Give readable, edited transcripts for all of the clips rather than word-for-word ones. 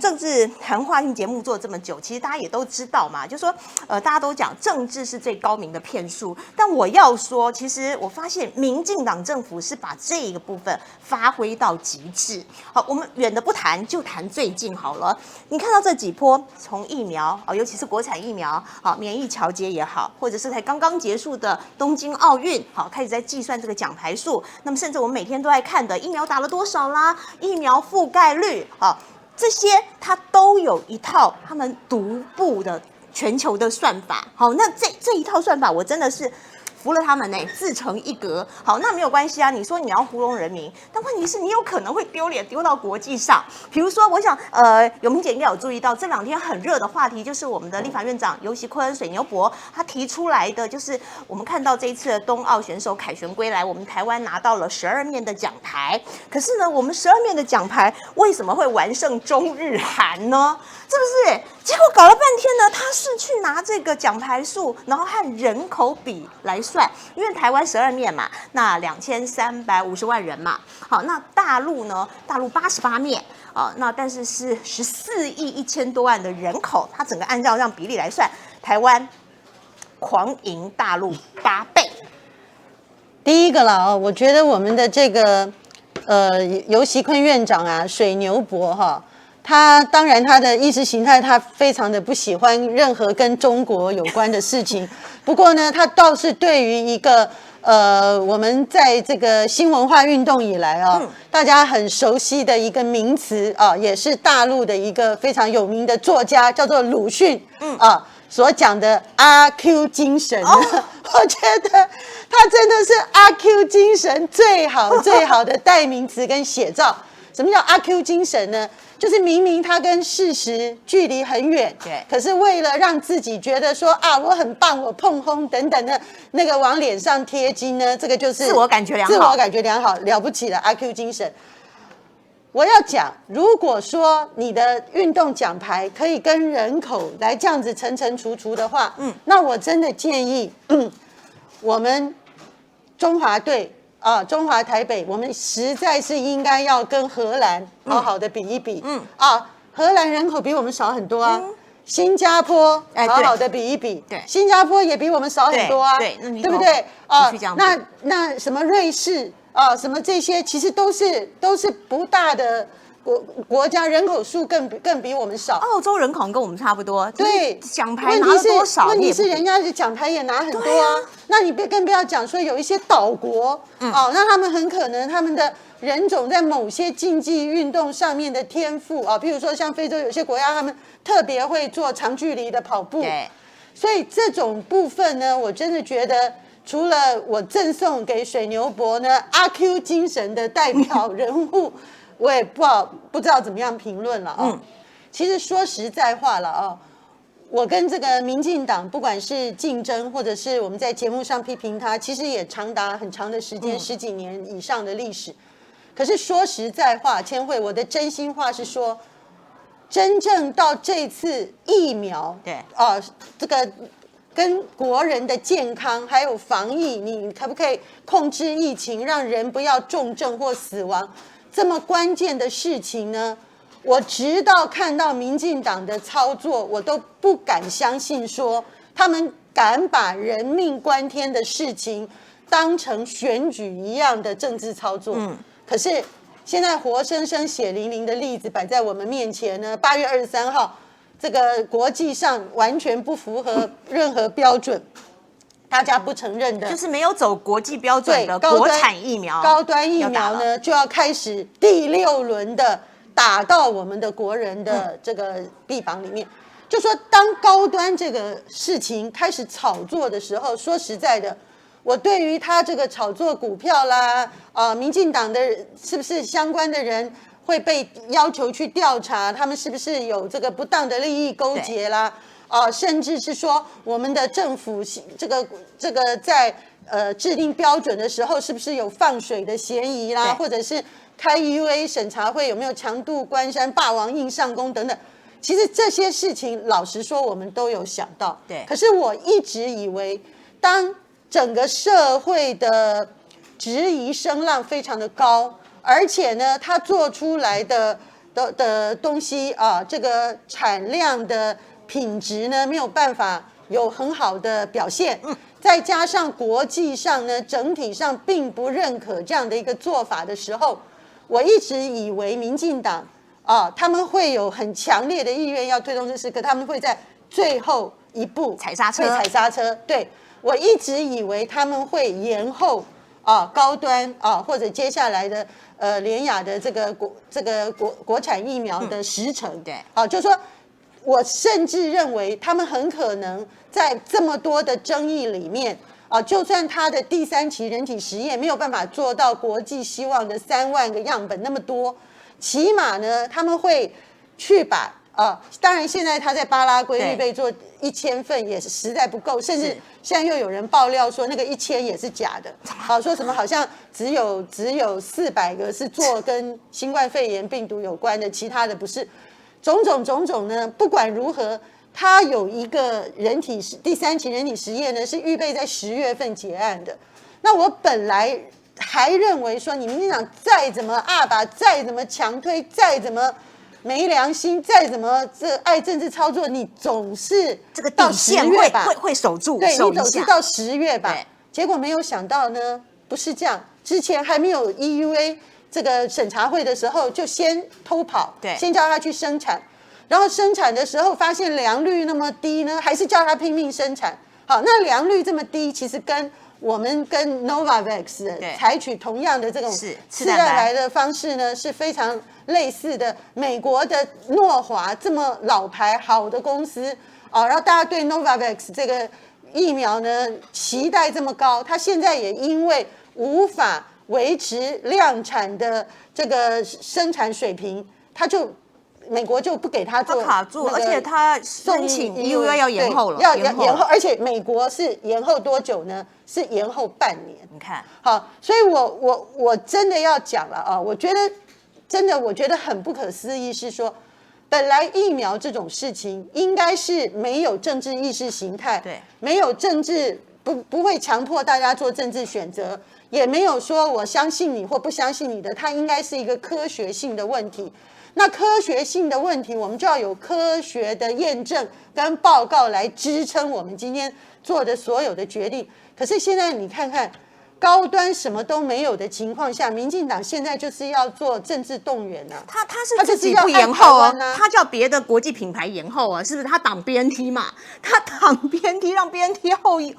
政治谈话性节目做这么久，其实大家也都知道嘛，就说大家都讲政治是最高明的骗术，但我要说，其实我发现民进党政府是把这个部分发挥到极致。好，我们远的不谈，就谈最近好了。你看到这几波从疫苗啊，尤其是国产疫苗，好免疫桥接也好，或者是才刚刚结束的东京奥运，好开始在计算这个奖牌数，那么甚至我们每天都在看的疫苗打了多少啦，疫苗覆盖率，好。这些它都有一套他们独步的全球的算法，好，那这一套算法我真的是服了他们呢，自成一格。好，那没有关系啊，你说你要糊弄人民，但问题是你有可能会丢脸丢到国际上。比如说，我想永明姐应该有注意到，这2天很热的话题就是我们的立法院长游锡堃水牛伯他提出来的，就是我们看到这一次的冬奥选手凯旋归来，我们台湾拿到了12面的奖牌。可是呢，我们12面的奖牌为什么会完胜中日韩呢？是不是？结果搞了半天呢，他是去拿这个奖牌数，然后和人口比来算，因为台湾12面嘛，那2350万人嘛，好，那大陆呢？大陆88面啊，那但是是14亿1000多万的人口，它整个按照这样比例来算，台湾狂赢大陆8倍。第一个了哦，我觉得我们的这个游锡堃院长啊，水牛伯哈。他当然，他的意识形态，他非常的不喜欢任何跟中国有关的事情。不过呢，他倒是对于一个我们在这个新文化运动以来啊，大家很熟悉的一个名词啊，也是大陆的一个非常有名的作家，叫做鲁迅啊所讲的阿 Q 精神。我觉得他真的是阿 Q 精神最好的代名词跟写照。什么叫阿 Q 精神呢？就是明明他跟事实距离很远，对，可是为了让自己觉得说啊我很棒，我碰轰等等的那个往脸上贴金呢，这个就是自我感觉良好，了不起的阿 Q 精神。我要讲，如果说你的运动奖牌可以跟人口来这样子层层除除的话，那我真的建议，我们中华队。中华台北，我们实在是应该要跟荷兰好好的比一比。荷兰人口比我们少很多啊。新加坡好好的比一比，对，新加坡也比我们少很多啊，对不对？那什么瑞士什么这些，其实都是不大的。国家人口数更比我们少，澳洲人口跟我们差不多，对，奖牌拿了多少？问题是人家的奖牌也拿很多啊。那你更不要讲说有一些岛国，那他们很可能他们的人种在某些竞技运动上面的天赋啊，比如说像非洲有些国家，他们特别会做长距离的跑步，对，所以这种部分呢，我真的觉得。除了我赠送给水牛伯呢阿 Q 精神的代表人物。我也不知道怎么样评论了啊。其实说实在话了啊，我跟这个民进党不管是竞争，或者是我们在节目上批评他，其实也长达很长的时间，10几年以上的历史。可是说实在话，千惠，我的真心话是说，真正到这次疫苗，对这个跟国人的健康还有防疫，你可不可以控制疫情，让人不要重症或死亡？这么关键的事情呢，我直到看到民进党的操作，我都不敢相信说他们敢把人命关天的事情当成选举一样的政治操作。可是现在活生生血淋淋的例子摆在我们面前呢，8月23号，这个国际上完全不符合任何标准。大家不承认的，就是没有走国际标准的国产疫苗，高端疫苗呢就要开始第6轮的打到我们的国人的这个臂膀里面。就说当高端这个事情开始炒作的时候，说实在的，我对于他这个炒作股票啦，民进党的是不是相关的人会被要求去调查，他们是不是有这个不当的利益勾结啦？甚至是说我们的政府这个在制定标准的时候，是不是有放水的嫌疑啦？或者是开 EUA 审查会有没有强渡关山、霸王硬上弓等等？其实这些事情，老实说，我们都有想到。对。可是我一直以为，当整个社会的质疑声浪非常的高，而且呢，他做出来的的东西啊，这个产量的品质呢没有办法有很好的表现，再加上国际上呢整体上并不认可这样的一个做法的时候，我一直以为民进党啊他们会有很强烈的意愿要推动这事，可他们会在最后一步踩刹车，会踩刹车。对，我一直以为他们会延后啊高端啊或者接下来的联雅的这个国产疫苗的时程，对，啊，就是说我甚至认为他们很可能在这么多的争议里面啊，就算他的第3期人体实验没有办法做到国际希望的3万个样本那么多，起码呢他们会去把当然现在他在巴拉圭预备做1000份也是实在不够，甚至现在又有人爆料说那个1000也是假的，好说什么好像只有400个是做跟新冠肺炎病毒有关的，其他的不是。种种呢，不管如何，他有一个第3期人体实验呢是预备在10月份结案的。那我本来还认为说，你民进党再怎么把再怎么强推，再怎么没良心，再怎么爱政治操作，你总是这个底线会守住，对，你总是到10月吧。结果没有想到呢，不是这样，之前还没有 EUA 这个审查会的时候，就先偷跑，对，先叫他去生产，然后生产的时候发现良率那么低呢，还是叫他拼命生产。好，那良率这么低，其实我们跟 Novavax 采取同样的这种次蛋白的方式呢，是非常类似的。美国的诺华这么老牌好的公司然后大家对 Novavax 这个疫苗呢期待这么高，它现在也因为无法维持量产的这个生产水平，美国就不给他做，卡住，而且他申请 EUA 要延后了，要延后，而且美国是延后多久呢？是延后半年。你看，好，所以我真的要讲了啊，我觉得很不可思议，是说，本来疫苗这种事情应该是没有政治意识形态，对，没有政治不会强迫大家做政治选择，也没有说我相信你或不相信你的，它应该是一个科学性的问题。那科学性的问题，我们就要有科学的验证跟报告来支撑我们今天做的所有的决定。可是现在你看看，高端什么都没有的情况下，民进党现在就是要做政治动员啊。他是自己不延后啊，他叫别的国际品牌延后啊，是不是？他挡 BNT 嘛，他挡 BNT， 让 BNT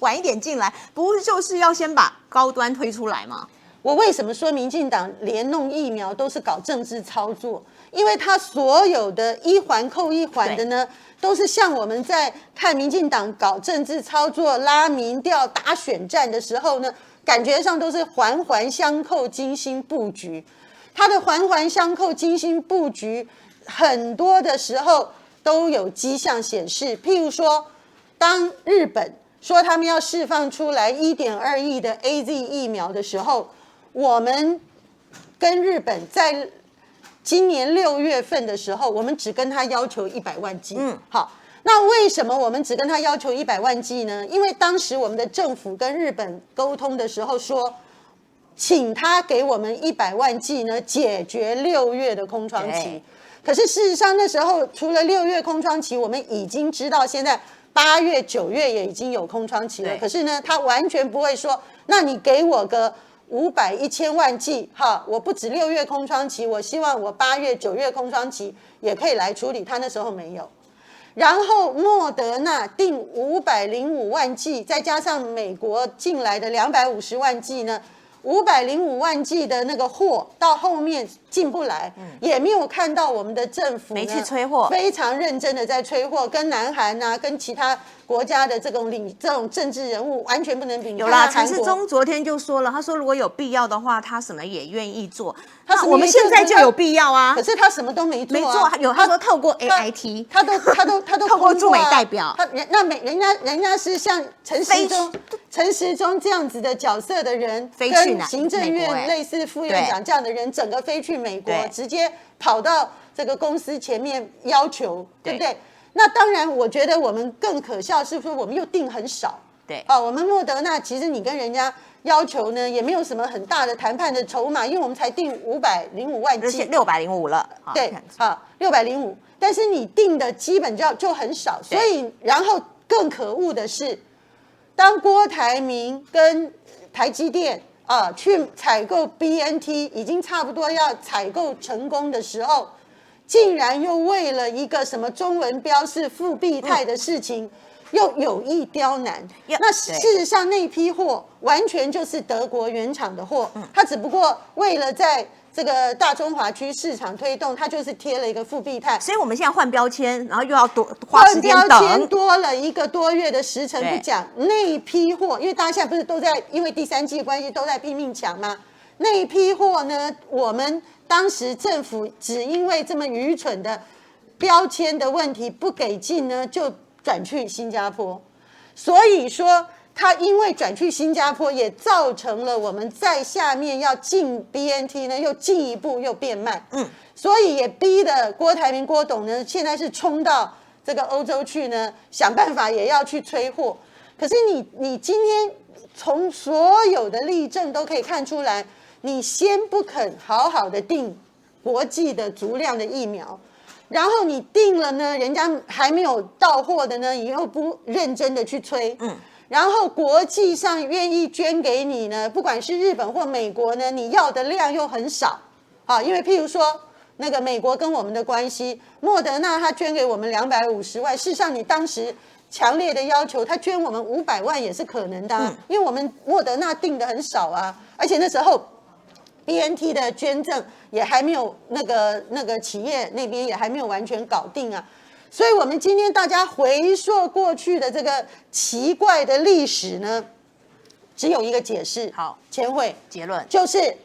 晚一点进来，不是就是要先把高端推出来吗？我为什么说民进党连弄疫苗都是搞政治操作？因为他所有的一环扣一环的呢，都是像我们在看民进党搞政治操作、拉民调、打选战的时候呢，感觉上都是环环相扣、精心布局。他的环环相扣、精心布局，很多的时候都有迹象显示，譬如说，当日本说他们要释放出来1.2亿的 AZ 疫苗的时候，我们跟日本在今年6月份的时候，我们只跟他要求100万剂。好，那为什么我们只跟他要求100万剂呢？因为当时我们的政府跟日本沟通的时候说，请他给我们100万剂呢，解决6月的空窗期。可是事实上那时候除了6月空窗期，我们已经知道现在8月、9月也已经有空窗期了。可是呢，他完全不会说，那你给我个500、1000万剂，哈，我不止6月空窗期，我希望我8月、9月空窗期也可以来处理。他那时候没有。然后莫德纳定505万剂，再加上美国进来的250万剂呢，505万剂的那个货到后面进不来，也没有看到我们的政府没去催货，非常认真的在催货，跟南韩啊，跟其他国家的这种政治人物完全不能比。有啦，陈时中昨天就说了，他说如果有必要的话，他什么也愿意做。那我们现在就有必要啊，可是他什么都没做啊。没做，他说透过 AIT， 他都透过驻美代表，人家是像陈时中这样子的角色的人，跟行政院类似副院长这样的人，整个飞去美国，直接跑到这个公司前面要求，对不对？那当然，我觉得我们更可笑是说，我们又定很少。对，我们莫德纳其实你跟人家要求呢，也没有什么很大的谈判的筹码，因为我们才定505万剂，而且605了，对，605，但是你定的基本就很少，所以然后更可恶的是，当郭台铭跟台积电去采购 BNT 已经差不多要采购成功的时候，竟然又为了一个什么中文标示复必泰的事情，又有意刁难。那事实上那批货完全就是德国原厂的货，它只不过为了在这个大中华区市场推动，它就是贴了一个复必泰。所以我们现在换标签，然后又要花时间等，换标签多了1个多月的时程不讲，那一批货，因为大家现在不是都在因为第3季的关系都在拼命抢吗？那一批货呢，我们当时政府只因为这么愚蠢的标签的问题不给进呢，就转去新加坡。所以说，它因为转去新加坡，也造成了我们在下面要进 BNT 呢，又进一步又变慢。所以也逼得郭台铭、郭董呢，现在是冲到这个欧洲去呢，想办法也要去催货。可是你今天从所有的例证都可以看出来，你先不肯好好的定国际的足量的疫苗，然后你定了呢，人家还没有到货的呢，你又不认真的去催。然后国际上愿意捐给你呢，不管是日本或美国呢，你要的量又很少。因为譬如说那个美国跟我们的关系，莫德纳他捐给我们250万，事实上你当时强烈的要求他捐我们500万也是可能的，因为我们莫德纳定的很少啊，而且那时候 BNT 的捐赠也还没有那个企业那边也还没有完全搞定啊。所以我们今天大家回溯过去的这个奇怪的历史呢，只有一个解释。好，千惠结论就是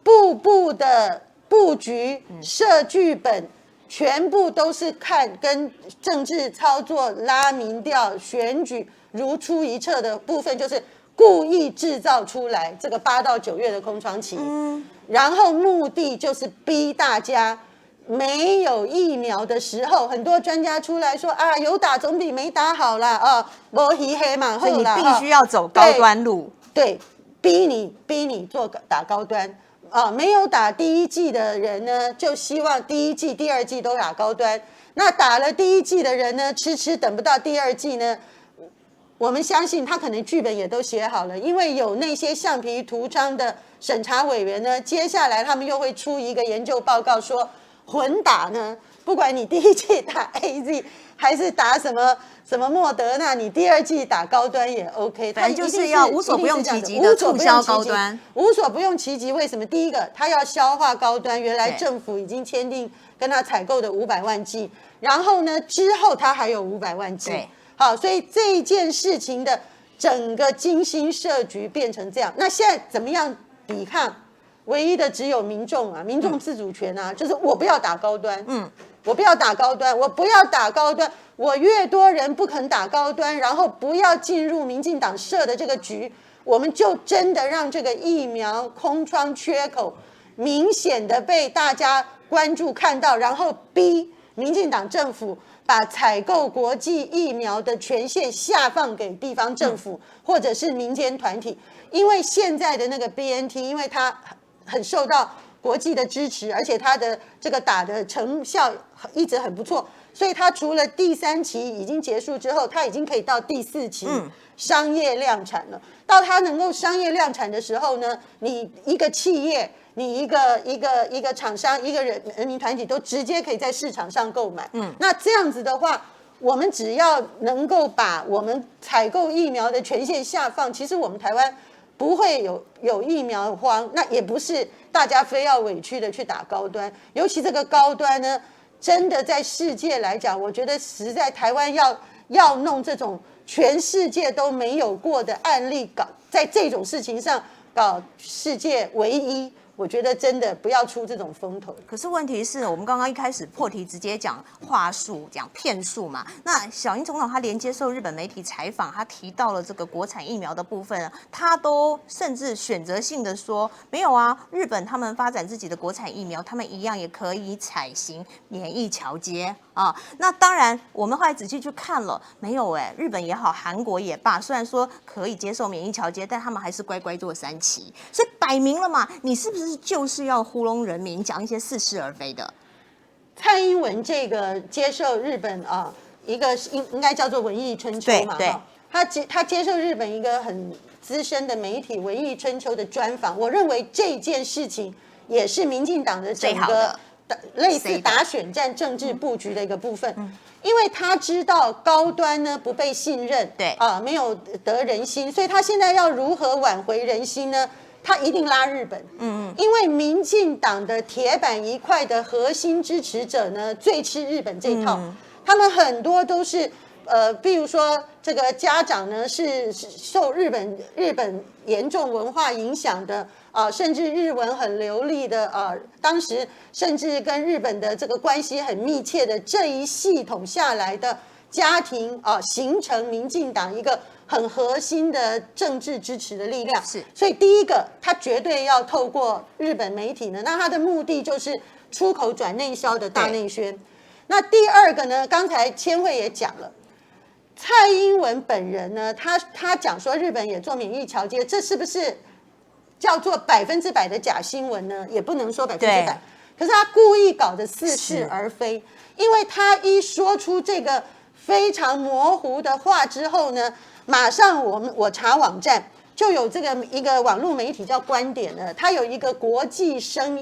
步步的布局设剧本，全部都是看跟政治操作、拉民调、选举如出一辙的部分，就是故意制造出来这个8到9月的空窗期，然后目的就是逼大家。没有疫苗的时候，很多专家出来说有打总比没打好啦，没黑黑嘛，所以你必须要走高端路，对，逼你打高端没有打第1剂的人呢，就希望第1剂、第2剂都打高端。那打了第1剂的人呢，迟等不到第2剂呢，我们相信他可能剧本也都写好了，因为有那些橡皮图章的审查委员呢，接下来他们又会出一个研究报告说。混打呢，不管你第1剂打 AZ 还是打什么莫德纳，你第2剂打高端也 OK。反正就是要无所不用其极的促销高端，无所不用其极。为什么？第一个，他要消化高端，原来政府已经签订跟他采购的500万剂，然后呢，之后他还有500万剂。好，所以这件事情的整个精心设局变成这样。那现在怎么样抵抗？唯一的只有民众啊，民众自主权啊，就是我不要打高端，我不要打高端，我不要打高端，我越多人不肯打高端，然后不要进入民进党设的这个局，我们就真的让这个疫苗空窗缺口明显的被大家关注看到，然后逼民进党政府把采购国际疫苗的权限下放给地方政府或者是民间团体，因为现在的那个 BNT， 因为它很受到国际的支持，而且它的这个打的成效一直很不错，所以它除了第3期已经结束之后，它已经可以到第4期商业量产了。到它能够商业量产的时候呢，你一个企业，你一个厂商，一个人民团体都直接可以在市场上购买。那这样子的话，我们只要能够把我们采购疫苗的权限下放，其实我们台湾不会有疫苗荒，那也不是大家非要委屈的去打高端，尤其这个高端呢，真的在世界来讲，我觉得实在台湾要弄这种全世界都没有过的案例，搞在这种事情上搞世界唯一，我觉得真的不要出这种风头。可是问题是我们刚刚一开始破题直接讲话术、讲骗术嘛。那小英总统他连接受日本媒体采访，他提到了这个国产疫苗的部分，他都甚至选择性的说没有啊，日本他们发展自己的国产疫苗，他们一样也可以采行免疫桥接啊。那当然，我们后来仔细去看了，没有日本也好，韩国也罢，虽然说可以接受免疫桥接，但他们还是乖乖做3期，所以摆明了嘛，你是不是就是要糊弄人民，讲一些似是而非的？蔡英文这个接受日本一个应该叫做文艺春秋嘛，对，他接受日本一个很资深的媒体文艺春秋的专访，我认为这件事情也是民进党的整个类似打选战政治布局的一个部分，因为他知道高端呢不被信任，对没有得人心，所以他现在要如何挽回人心呢？他一定拉日本，因为民进党的铁板一块的核心支持者呢，最吃日本这一套，他们很多都是比如说这个家长呢是受日本严重文化影响的甚至日文很流利的当时甚至跟日本的这个关系很密切的这一系统下来的家庭形成民进党一个很核心的政治支持的力量。是，所以第一个，他绝对要透过日本媒体呢，那他的目的就是出口转内销的大内宣。那第二个呢，刚才千惠也讲了。蔡英文本人呢，他讲说日本也做免疫桥接，这是不是叫做100%的假新闻呢？也不能说100%，可是他故意搞得似是而非，因为他一说出这个非常模糊的话之后呢，马上我查网站就有这个一个网络媒体叫观点呢，它有一个国际生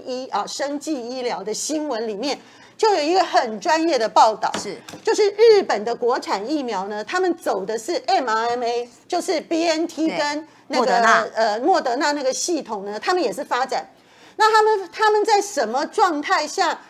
技医疗的新闻里面。就有一个很专业的报道，就是日本的国产疫苗呢，他们走的是 mRNA， 就是 BNT 跟那个莫德纳那个系统呢，他们也是发展。那他们在什么状态下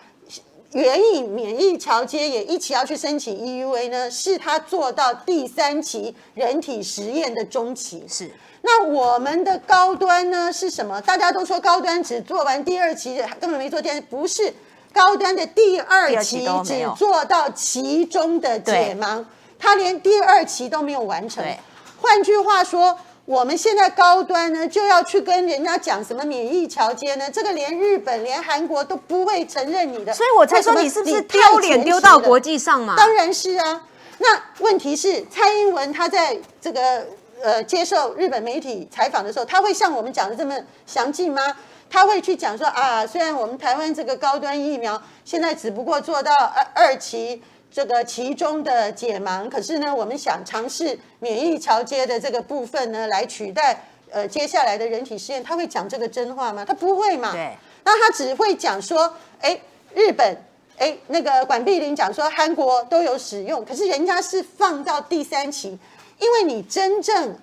援引免疫桥接也一起要去申请 EUA 呢？是他做到第3期人体实验的中期。是。那我们的高端呢是什么？大家都说高端只做完第2期，根本没做第3期，不是。高端的第2期只做到其中的解盲，他连第2期都没有完成。换句话说，我们现在高端呢就要去跟人家讲什么免疫桥接呢？这个连日本、连韩国都不会承认你的。所以我才说你是不是丢脸丢到国际上嘛？当然是啊。那问题是蔡英文他在这个接受日本媒体采访的时候，他会像我们讲的这么详尽吗？他会去讲说虽然我们台湾这个高端疫苗现在只不过做到2期这个其中的解盲，可是呢，我们想尝试免疫桥接的这个部分呢，来取代接下来的人体实验。他会讲这个真话吗？他不会嘛。对。那他只会讲说，日本，那个管碧玲讲说韩国都有使用，可是人家是放到第3期，因为你真正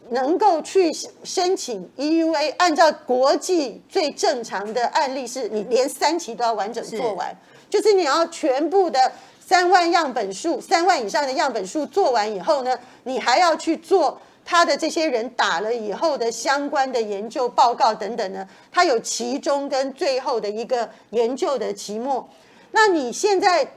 能够去申请 EUA， 按照国际最正常的案例是，你连3期都要完整做完，就是你要全部的3万样本数，3万以上的样本数做完以后呢，你还要去做他的这些人打了以后的相关的研究报告等等呢，它有期中跟最后的一个研究的期末。那你现在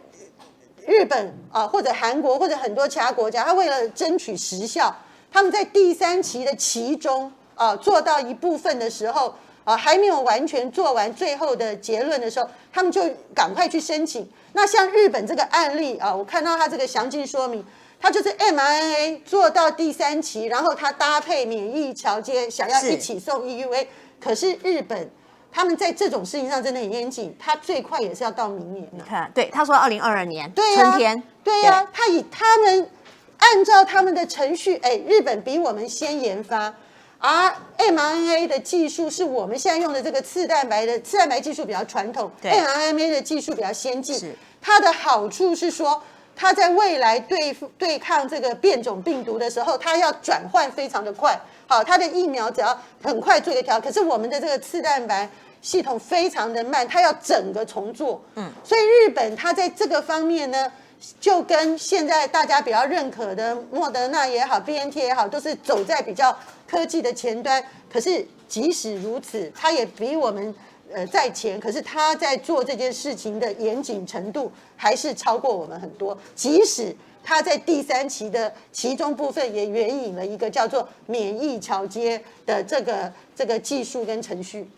日本或者韩国或者很多其他国家，他为了争取时效，他们在第3期的期中做到一部分的时候还没有完全做完最后的结论的时候，他们就赶快去申请。那像日本这个案例我看到他这个详细说明，他就是 mRNA 做到第3期，然后他搭配免疫桥接，想要一起送 EUA， 可是日本他们在这种事情上真的很严谨，他最快也是要到明年。你看，对，他说2022年对春天，对呀，他们按照他们的程序，日本比我们先研发，而 mRNA 的技术是我们现在用的这个次蛋白技术比较传统 ，mRNA 的技术比较先进。它的好处是说，它在未来对抗这个变种病毒的时候，它要转换非常的快。好，它的疫苗只要很快做一个调，可是我们的这个次蛋白系统非常的慢，它要整个重做。所以日本它在这个方面呢，就跟现在大家比较认可的莫德纳也好 ，BNT 也好，都是走在比较科技的前端。可是即使如此，他也比我们在前，可是他在做这件事情的严谨程度还是超过我们很多。即使他在第3期的其中部分也援引了一个叫做免疫桥接的这个技术跟程序。